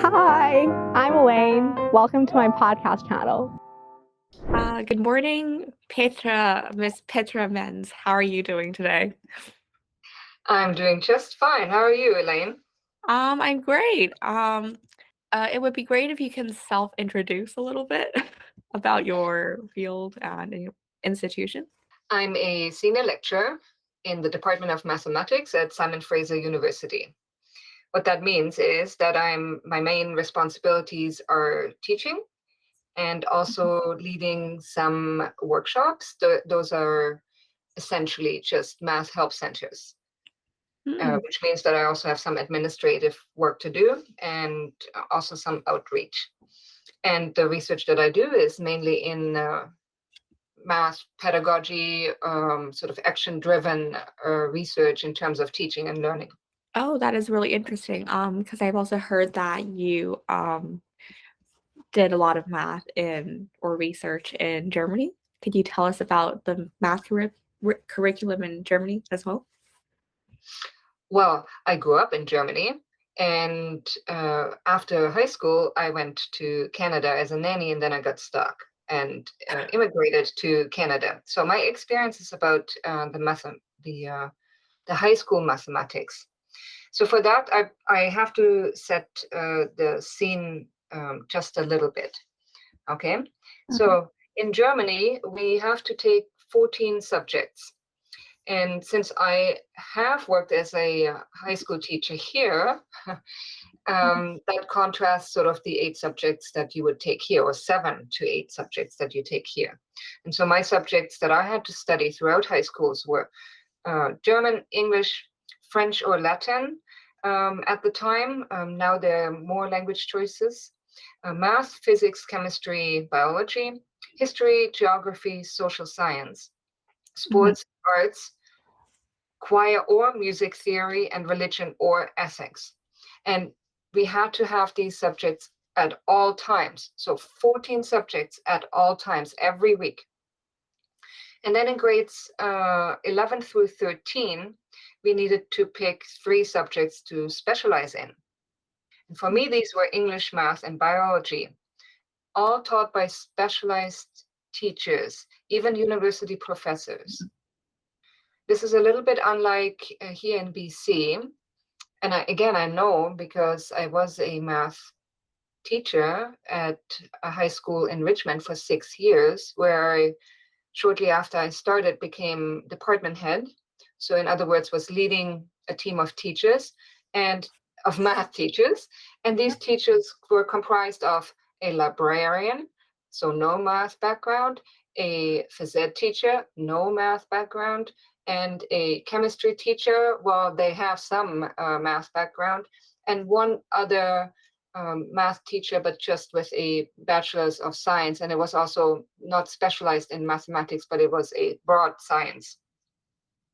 Hi, I'm Elaine. Welcome to my podcast channel. Good morning, Miss Petra Menz. How are you doing today? I'm doing just fine. How are you, Elaine? I'm great. It would be great if you can self-introduce a little bit about your field and your institution. I'm a senior lecturer in the Department of Mathematics at Simon Fraser University. What that means is that my main responsibilities are teaching and also leading some workshops. Those are essentially just math help centers, Hmm. which means that I also have some administrative work to do and also some outreach. And the research that I do is mainly in math pedagogy, sort of action-driven research in terms of teaching and learning. Oh, that is really interesting. Because I've also heard that you did a lot of math or research in Germany. Could you tell us about the math curriculum in Germany as well? Well, I grew up in Germany, and after high school, I went to Canada as a nanny, and then I got stuck and immigrated to Canada. So my experience is about the high school mathematics. So for that, I have to set the scene just a little bit. Okay. Okay. So in Germany, we have to take 14 subjects. And since I have worked as a high school teacher here, that contrasts sort of the 8 subjects that you would take here, or 7 to 8 subjects that you take here. And so my subjects that I had to study throughout high schools were German, English, French, or Latin at the time. Now there are more language choices. Math, physics, chemistry, biology, history, geography, social science, Mhm. sports, arts, choir or music theory, and religion or ethics. And we had to have these subjects at all times. So 14 subjects at all times every week. And then in grades 11 through 13, we needed to pick 3 subjects to specialize in. And for me, these were English, math, and biology, all taught by specialized teachers, even university professors. This is a little bit unlike here in BC. And I know because I was a math teacher at a high school in Richmond for 6 years, where I, shortly after I started, became department head. So in other words, was leading a team of teachers and of math teachers. And these teachers were comprised of a librarian, so no math background, a phys ed teacher, no math background, and a chemistry teacher. Well, they have some math background, and one other math teacher, but just with a bachelor's of science. And it was also not specialized in mathematics, but it was a broad science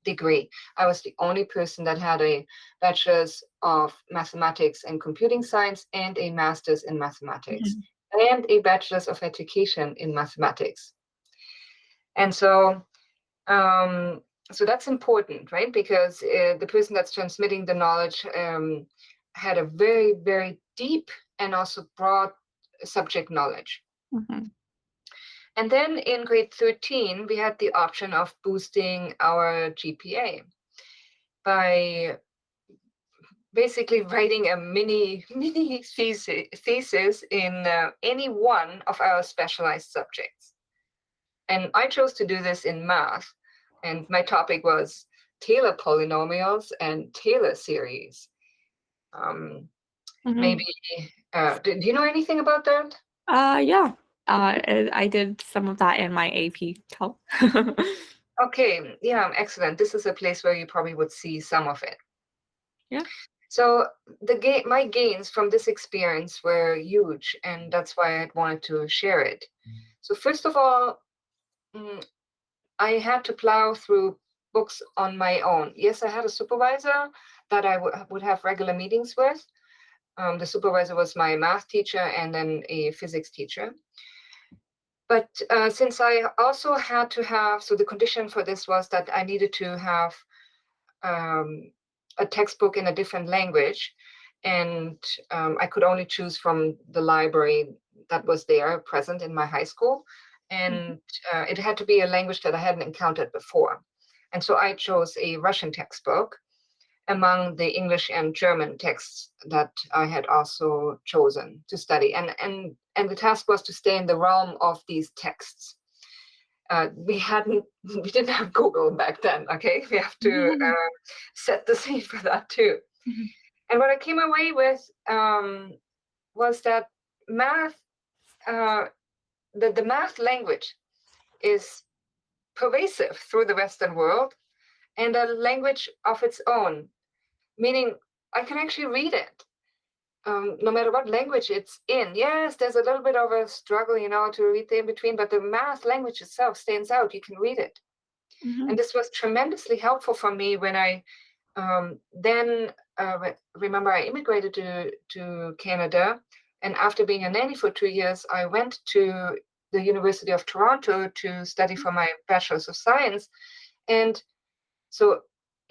degree. I was the only person that had a bachelor's of mathematics and computing science and a master's in mathematics Mhm. and a bachelor's of education in mathematics. And so that's important, right? Because the person that's transmitting the knowledge had a very, very deep and also broad subject knowledge. Mhm. And then in grade 13, we had the option of boosting our GPA by basically writing a mini thesis in any one of our specialized subjects. And I chose to do this in math, and my topic was Taylor polynomials and Taylor series. Um, Mhm. maybe do you know anything about that? Yeah. I did some of that in my AP help. Okay, yeah, excellent. This is a place where you probably would see some of it. Yeah. So my gains from this experience were huge, and that's why I wanted to share it. So first of all, mm, I had to plow through books on my own. Yes, I had a supervisor that I would have regular meetings with. The supervisor was my math teacher and then a physics teacher. But since I also had to have, so the condition for this was that I needed to have um, a textbook in a different language. and I could only choose from the library that was there present in my high school, and it had to be a language that I hadn't encountered before. And so I chose a Russian textbook among the English and German texts that I had also chosen to study. And the task was to stay in the realm of these texts. We didn't have Google back then. Okay, we have to set the scene for that too. And what I came away with was that math, the math language, is pervasive through the Western world and a language of its own, meaning I can actually read it. No matter what language it's in. Yes, there's a little bit of a struggle, to read the in between, but the math language itself stands out. You can read it. And this was tremendously helpful for me when I then remember I immigrated to Canada. And after being a nanny for 2 years, I went to the University of Toronto to study for my Bachelor's of Science. And so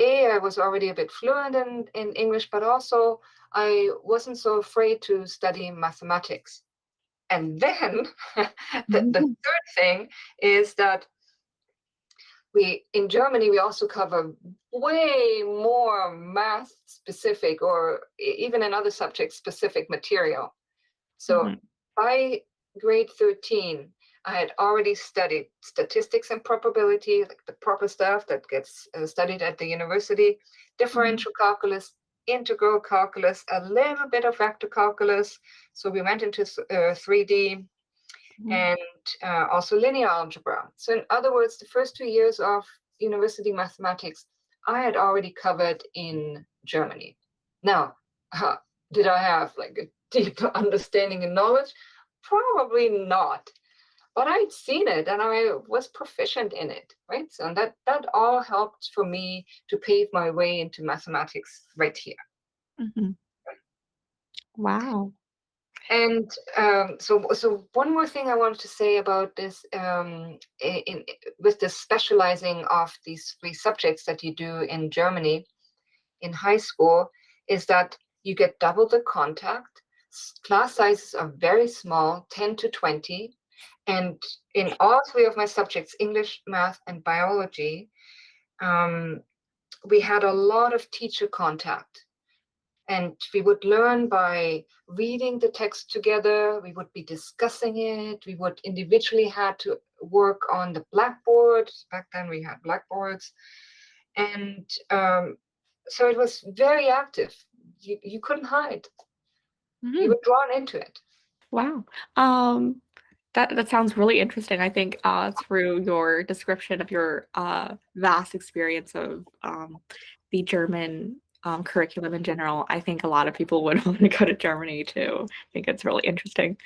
I was already a bit fluent in English, but also I wasn't so afraid to study mathematics. And then the third thing is that in Germany, we also cover way more math specific or even in other subjects specific material. So by grade 13, I had already studied statistics and probability, like the proper stuff that gets studied at the university, differential calculus, integral calculus, a little bit of vector calculus. So we went into 3D and also linear algebra. So in other words, the first 2 years of university mathematics, I had already covered in Germany. Now, did I have like a deep understanding and knowledge? Probably not. But I'd seen it and I was proficient in it, right? So that all helped for me to pave my way into mathematics right here. Wow. And so one more thing I wanted to say about this, with the specializing of these 3 subjects that you do in Germany in high school, is that you get double the contact. Class sizes are very small, 10 to 20. And in all 3 of my subjects, English, math, and biology, we had a lot of teacher contact. And we would learn by reading the text together. We would be discussing it. We would individually had to work on the blackboard. Back then we had blackboards. And so it was very active. You couldn't hide. You were drawn into it. Wow. That sounds really interesting. I think through your description of your vast experience of the German curriculum in general, I think a lot of people would want to go to Germany too. I think it's really interesting.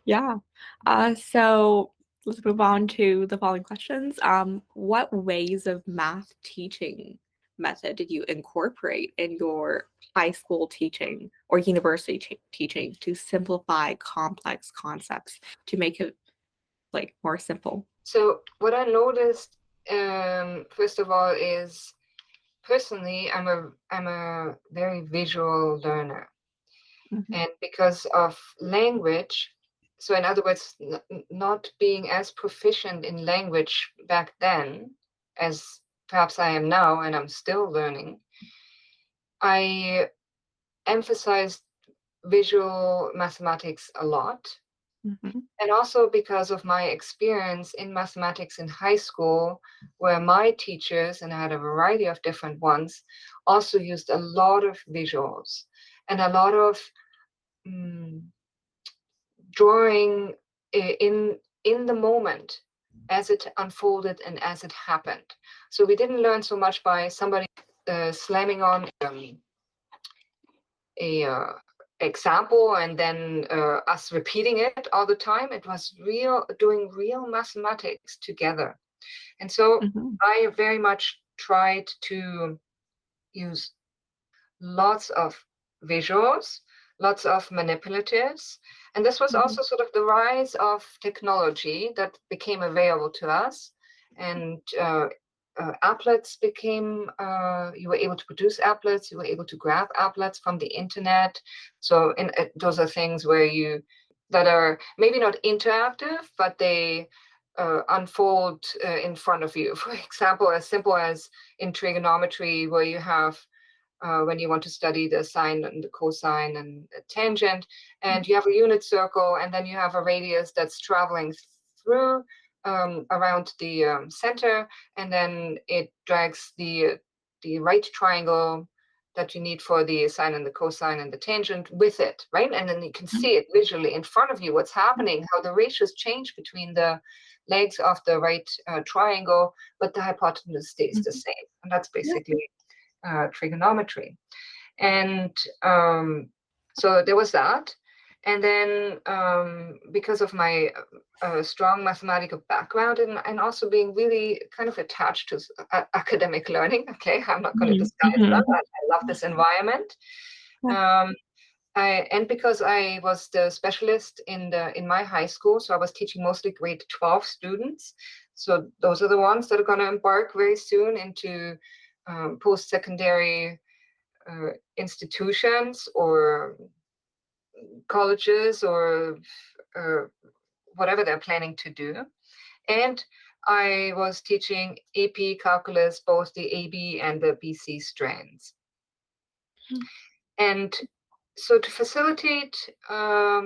Yeah. So let's move on to the following questions. What ways of math teaching method did you incorporate in your high school teaching or university teaching to simplify complex concepts to make it like more simple? So what I noticed, first of all, is personally I'm a very visual learner. And because of language, so in other words, not being as proficient in language back then as perhaps I am now, and I'm still learning, I emphasized visual mathematics a lot. And also because of my experience in mathematics in high school, where my teachers, and I had a variety of different ones, also used a lot of visuals and a lot of drawing in the moment as it unfolded and as it happened. So we didn't learn so much by somebody slamming on a example and then us repeating it all the time. It was doing real mathematics together. And so I very much tried to use lots of visuals, lots of manipulatives. And this was also sort of the rise of technology that became available to us. And applets became, you were able to produce applets, you were able to grab applets from the internet. So those are things that are maybe not interactive, but they unfold in front of you. For example, as simple as in trigonometry, where you have when you want to study the sine and the cosine and the tangent, and you have a unit circle, and then you have a radius that's traveling through around the center, and then it drags the right triangle that you need for the sine and the cosine and the tangent with it, right? And then you can see it visually in front of you, what's happening, how the ratios change between the legs of the right triangle, but the hypotenuse stays the same. And that's basically trigonometry. And so there was that. And then because of my strong mathematical background and also being really kind of attached to academic learning, okay, I'm not going to disguise that. I love this environment. And because I was the specialist in my high school, so I was teaching mostly grade 12 students. So those are the ones that are going to embark very soon into post-secondary institutions or colleges or whatever they're planning to do. And I was teaching AP calculus, both the AB and the BC strands. And so to facilitate a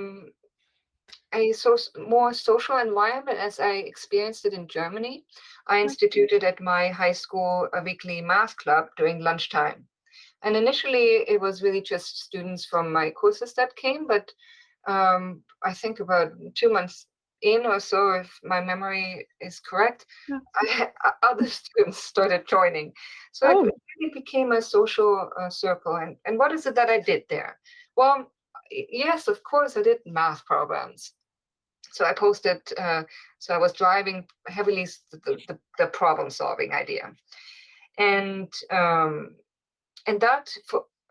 more social environment as I experienced it in Germany, I instituted at my high school a weekly math club during lunchtime. And initially, it was really just students from my courses that came, but I think about 2 months in or so, if my memory is correct, other students started joining. So it really became a social circle. And what is it that I did there? Well, yes, of course, I did math programs. So I posted, so I was driving heavily the problem-solving idea. And that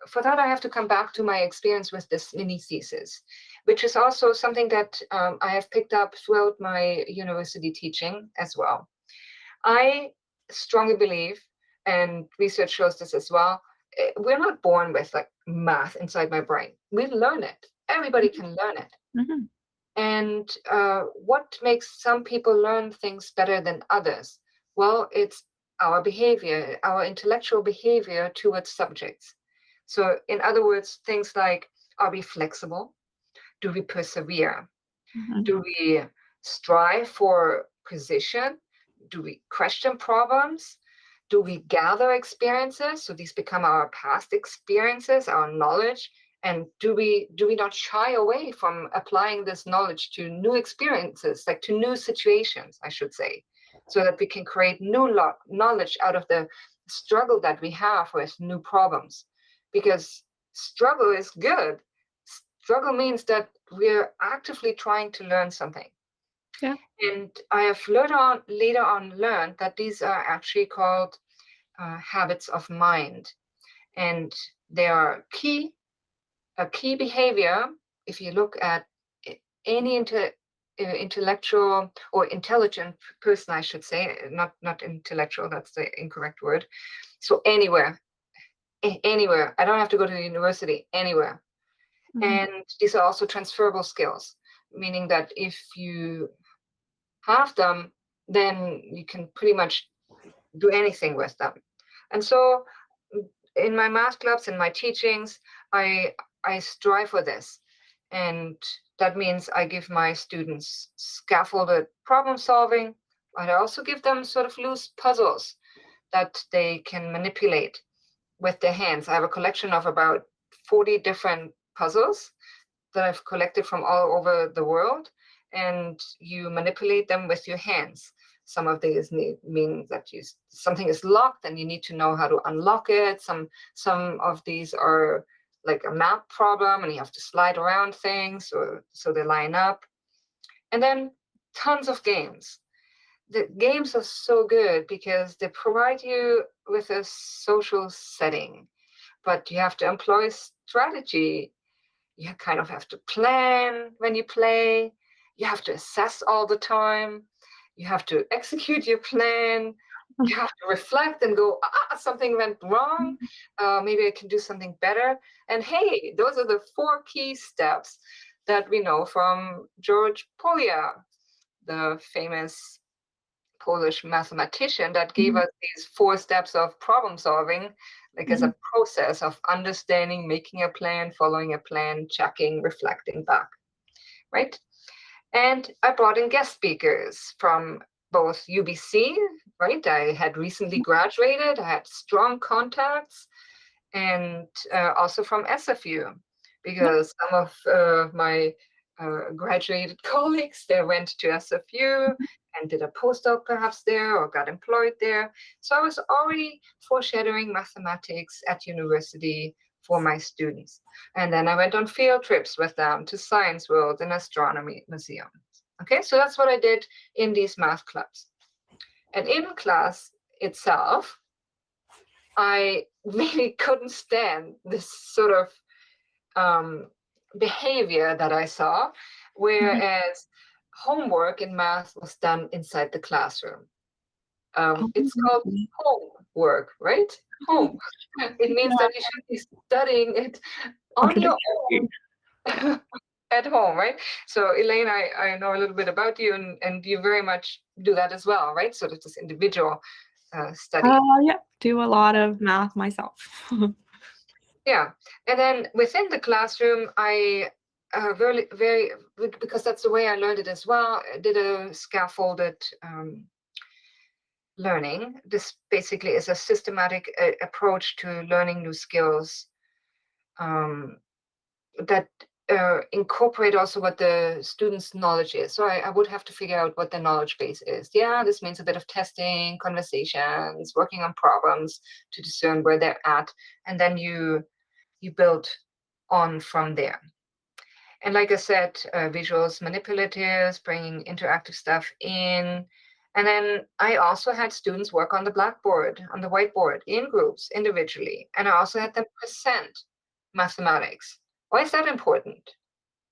for that I have to come back to my experience with this mini thesis, which is also something that I have picked up throughout my university teaching as well. I strongly believe, and research shows this as well, we're not born with like math inside my brain. We learn it. Everybody can learn it. And what makes some people learn things better than others? Well, it's our behavior, our intellectual behavior towards subjects. So in other words, things like, are we flexible? Do we persevere? Do we strive for precision? Do we question problems? Do we gather experiences? So these become our past experiences, our knowledge. And do we not shy away from applying this knowledge to new experiences, like to new situations, I should say, so that we can create new knowledge out of the struggle that we have with new problems? Because struggle is good. Struggle means that we're actively trying to learn something. And I have later on learned that these are actually called habits of mind. And they are a key behavior. If you look at any intellectual or intelligent person, I should say, not intellectual, that's the incorrect word. So anywhere, I don't have to go to the university, anywhere. And these are also transferable skills, meaning that if you have them, then you can pretty much do anything with them. And so in my math clubs, in my teachings, I strive for this. And that means I give my students scaffolded problem solving. I also give them sort of loose puzzles that they can manipulate with their hands. I have a collection of about 40 different puzzles that I've collected from all over the world, and you manipulate them with your hands. Some of these mean that something is locked and you need to know how to unlock it. Some of these are like a map problem and you have to slide around things so they line up. And then tons of games. The games are so good because they provide you with a social setting, but you have to employ strategy. You kind of have to plan when you play. You have to assess all the time. You have to execute your plan. You have to reflect and go, something went wrong. Maybe I can do something better. And hey, those are the 4 key steps that we know from George Polya, the famous Polish mathematician that gave us these 4 steps of problem solving, like as a process of understanding, making a plan, following a plan, checking, reflecting back, right? And I brought in guest speakers from both UBC, right? I had recently graduated, I had strong contacts, and also from SFU, because some of my graduated colleagues, they went to SFU and did a postdoc perhaps there or got employed there. So I was already foreshadowing mathematics at university for my students. And then I went on field trips with them to science world and astronomy museums. Okay, so that's what I did in these math clubs. And in class itself, I really couldn't stand this sort of behavior that I saw, whereas homework in math was done inside the classroom. It's called homework, right? Home. It means that you should be studying it on your own at home, right? So Elaine, I know a little bit about you, and you very much do that as well, right? So it's this individual study. Yeah, do a lot of math myself. Yeah, and then within the classroom, I very because that's the way I learned it as well. I did a scaffolded learning. This basically is a systematic approach to learning new skills that incorporate also what the student's knowledge is. So I would have to figure out what the knowledge base is. Yeah, this means a bit of testing, conversations, working on problems to discern where they're at, and then you build on from there. And like I said, visuals, manipulatives, bringing interactive stuff in. And then I also had students work on the blackboard, on the whiteboard, in groups, individually. And I also had them present mathematics. Why is that important?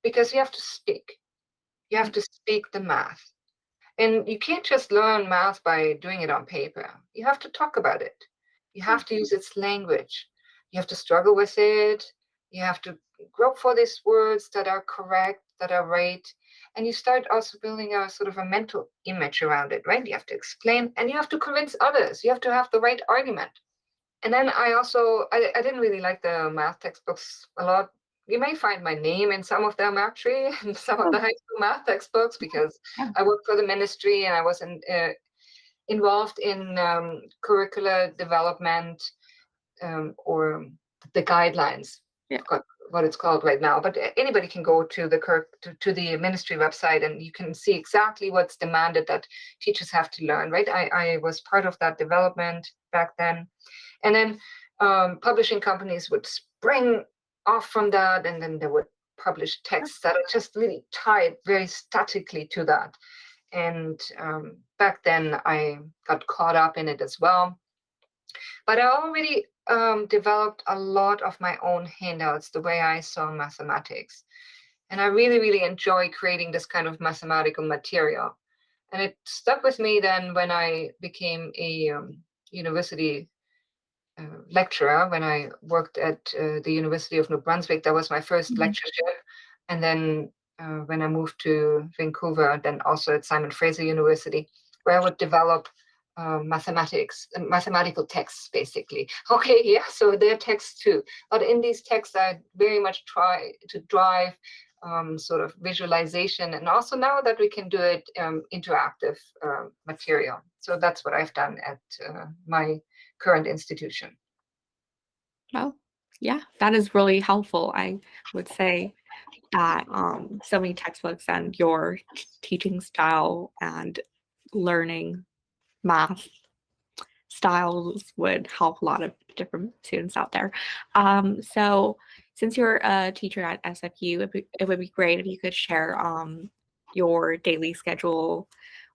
Because you have to speak. You have to speak the math. And you can't just learn math by doing it on paper. You have to talk about it. You have to use its language. You have to struggle with it. You have to grope for these words that are correct, that are right. And you start also building a sort of a mental image around it, right? You have to explain and you have to convince others. You have to have the right argument. And then I didn't really like the math textbooks a lot. You may find my name in some of them actually, in some of the high school math textbooks, because I worked for the ministry and I was involved in curricular development or the guidelines. Yeah. I've got what it's called right now, but anybody can go to the ministry website and you can see exactly what's demanded that teachers have to learn, right? I was part of that development back then. And then publishing companies would spring off from that, and then they would publish texts that are just really tied very statically to that. And back then I got caught up in it as well. But I already developed a lot of my own handouts, the way I saw mathematics. And I really, really enjoy creating this kind of mathematical material. And it stuck with me then when I became a university lecturer, when I worked at the University of New Brunswick. That was my first lectureship. And then when I moved to Vancouver, then also at Simon Fraser University, where I would develop mathematical texts, basically. Okay, yeah, so they're texts too. But in these texts, I very much try to drive sort of visualization, and also now that we can do it interactive material. So that's what I've done at my current institution. Well, yeah, that is really helpful. I would say that so many textbooks and your teaching style and learning math styles would help a lot of different students out there. So since you're a teacher at SFU, it would be great if you could share your daily schedule.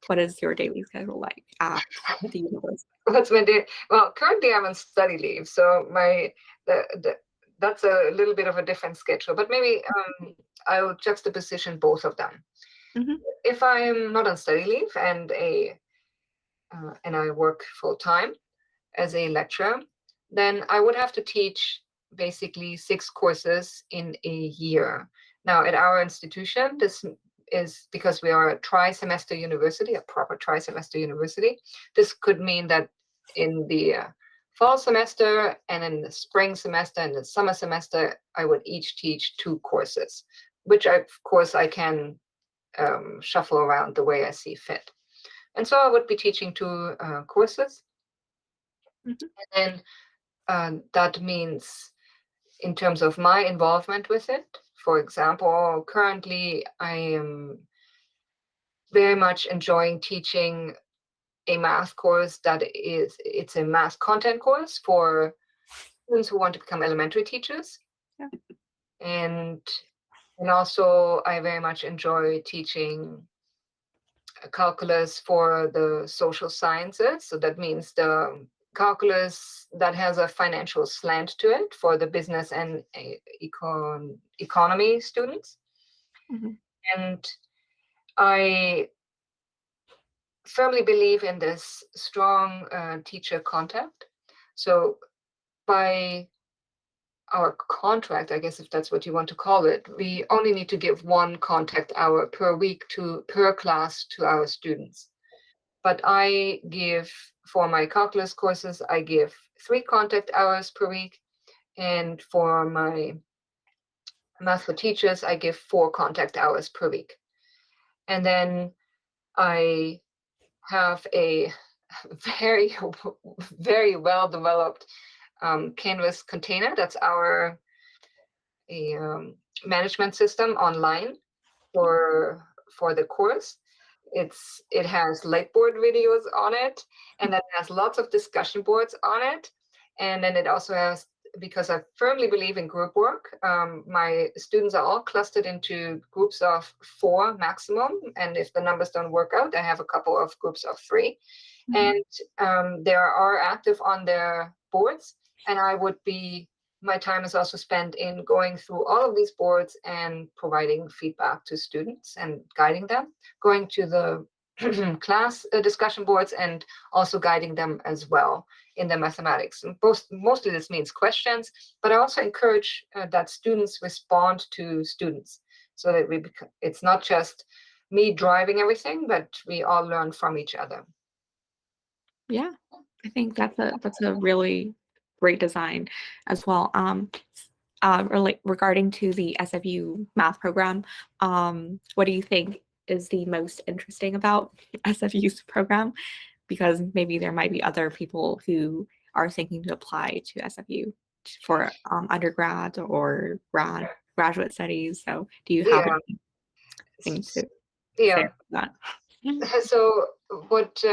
What is your daily schedule like at the university? What's my day? Well, currently I'm on study leave, so that's a little bit of a different schedule. But maybe I'll juxtaposition both of them. Mhm. If I'm not on study leave and a and I work full time as a lecturer, then I would have to teach basically 6 courses in a year. Now, at our institution, this is because we are a tri-semester university, a proper tri-semester university. This could mean that in the fall semester and in the spring semester and the summer semester, I would each teach 2 courses, which of course I can shuffle around the way I see fit. And so I would be teaching 2 courses. Mhm. And then that means, in terms of my involvement with it, for example, currently I am very much enjoying teaching a math course it's a math content course for students who want to become elementary teachers. Yeah. And also I very much enjoy teaching calculus for the social sciences. So that means the calculus that has a financial slant to it for the business and economy students. Mhm. And I firmly believe in this strong teacher contact. So by our contract, I guess if that's what you want to call it, we only need to give 1 contact hour per week per class to our students. But I give, for my calculus courses, I give 3 contact hours per week. And for my math for teachers, I give 4 contact hours per week. And then I have a very, very well developed Canvas container. That's our management system online for the course. It has Lightboard videos on it, and then it has lots of discussion boards on it. And then it also has, because I firmly believe in group work, my students are all clustered into groups of 4 maximum. And if the numbers don't work out, I have a couple of groups of 3. Mhm. And they are active on their boards. And my time is also spent in going through all of these boards and providing feedback to students and guiding them, going to the class discussion boards and also guiding them as well in the mathematics. And mostly this means questions, but I also encourage that students respond to students, so that it's not just me driving everything, but we all learn from each other. Yeah, I think that's a really great design as well. Regarding to the SFU math program, what do you think is the most interesting about SFU's program? Because maybe there might be other people who are thinking to apply to SFU for undergrad or graduate studies. So, do you have Yeah, anything to say yeah. about that? So what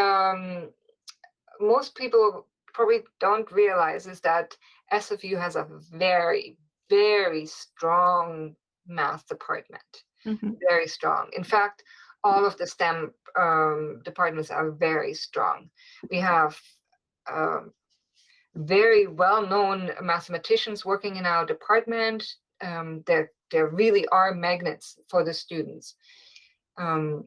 most people probably don't realize is that SFU has a very, very strong math department. Mhm. Very strong. In fact, all of the STEM departments are very strong. We have um, very well-known mathematicians working in our department. There really are magnets for the students, and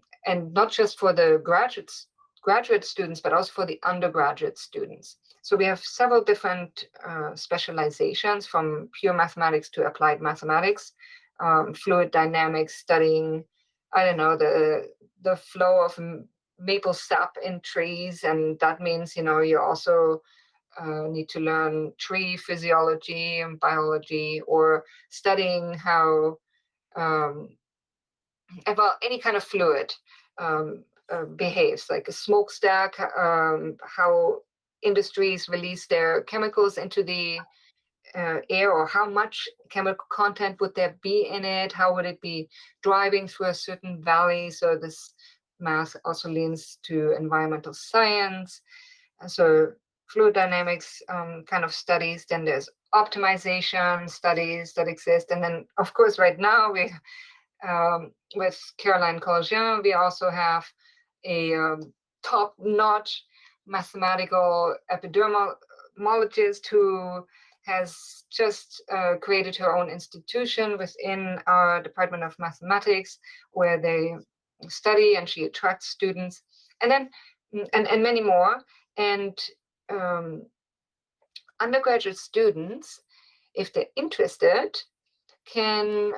not just for the graduate students, but also for the undergraduate students. So we have several different specializations, from pure mathematics to applied mathematics, fluid dynamics, studying, I don't know, the flow of maple sap in trees, and that means you also need to learn tree physiology and biology, or studying how about any kind of fluid behaves, like a smokestack, how industries release their chemicals into the air, or how much chemical content would there be in it, how would it be driving through a certain valley. So this math also leans to environmental science. And so fluid dynamics kind of studies, then there's optimization studies that exist, and then of course right now with Caroline Colgien, we also have a top-notch mathematical epidemiologist who has just created her own institution within our Department of Mathematics, where they study and she attracts students. And then and many more. And undergraduate students, if they're interested, can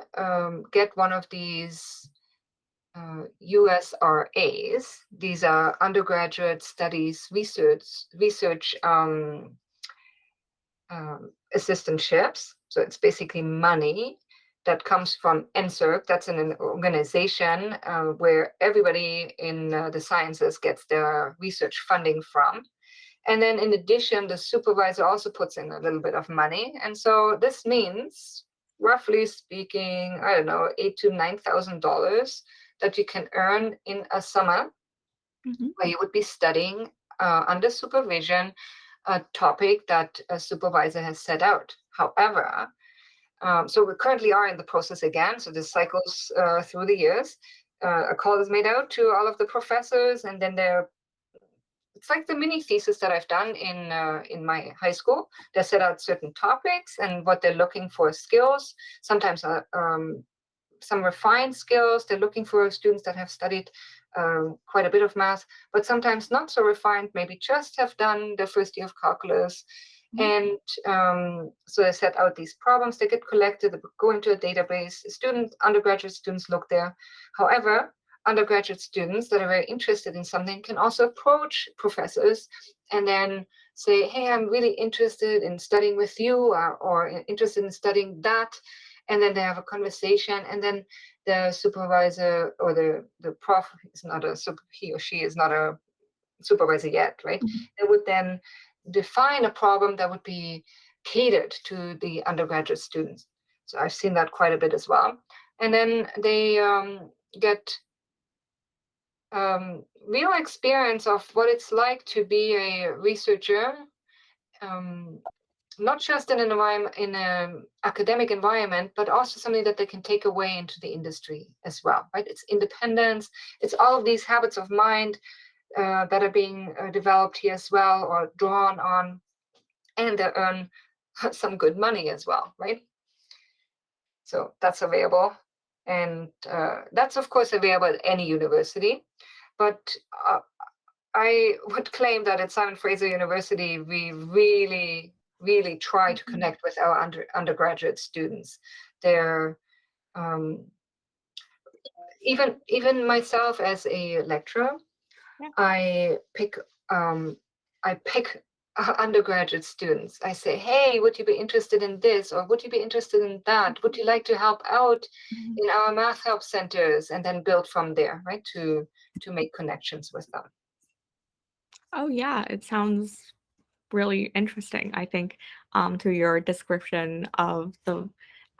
get one of these USRAs. These are undergraduate studies research assistantships. So it's basically money that comes from NSERC. That's an organization where everybody in the sciences gets their research funding from. And then in addition, the supervisor also puts in a little bit of money. And so this means, roughly speaking, I don't know, $8,000 to $9,000 that you can earn in a summer, where you would be studying under supervision a topic that a supervisor has set out. However, so we currently are in the process again. So this cycles through the years. A call is made out to all of the professors, and then it's like the mini thesis that I've done in my high school. They set out certain topics and what they're looking for skills. Sometimes some refined skills. They're looking for students that have studied quite a bit of math, but sometimes not so refined, maybe just have done the first year of calculus. And so they set out these problems, they get collected, they go into a database. Undergraduate students look there. However, undergraduate students that are very interested in something can also approach professors and then say, hey, I'm really interested in studying with you, or interested in studying that. And then they have a conversation, and then the supervisor or the prof is not he or she is not a supervisor yet, right? They would then define a problem that would be catered to the undergraduate students. So I've seen that quite a bit as well. And then they get real experience of what it's like to be a researcher, not just in an academic environment, but also something that they can take away into the industry as well, right? It's independence, it's all of these habits of mind that are being developed here as well, or drawn on, and they earn some good money as well, right? So that's available, and that's of course available at any university, but I would claim that at Simon Fraser University, we really try to connect with our undergraduate students. They're even myself as a lecturer, I pick undergraduate students. I say, hey, would you be interested in this, or would you be interested in that? Would you like to help out in our math help centers? And then build from there, right, to make connections with them. Oh yeah, it sounds really interesting. I think through your description of the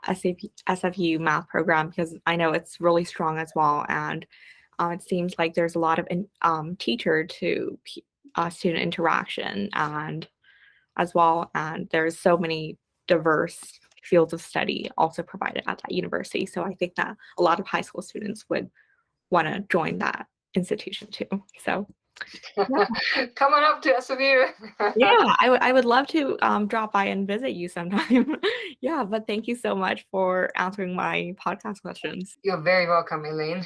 SFU math program, because I know it's really strong as well, and it seems like there's a lot of teacher to student interaction and as well, and there's so many diverse fields of study also provided at that university. So I think that a lot of high school students would want to join that institution too. So come on up to SFU. yeah, I would love to drop by and visit you sometime. Yeah, but thank you so much for answering my podcast questions. You're very welcome, Elaine.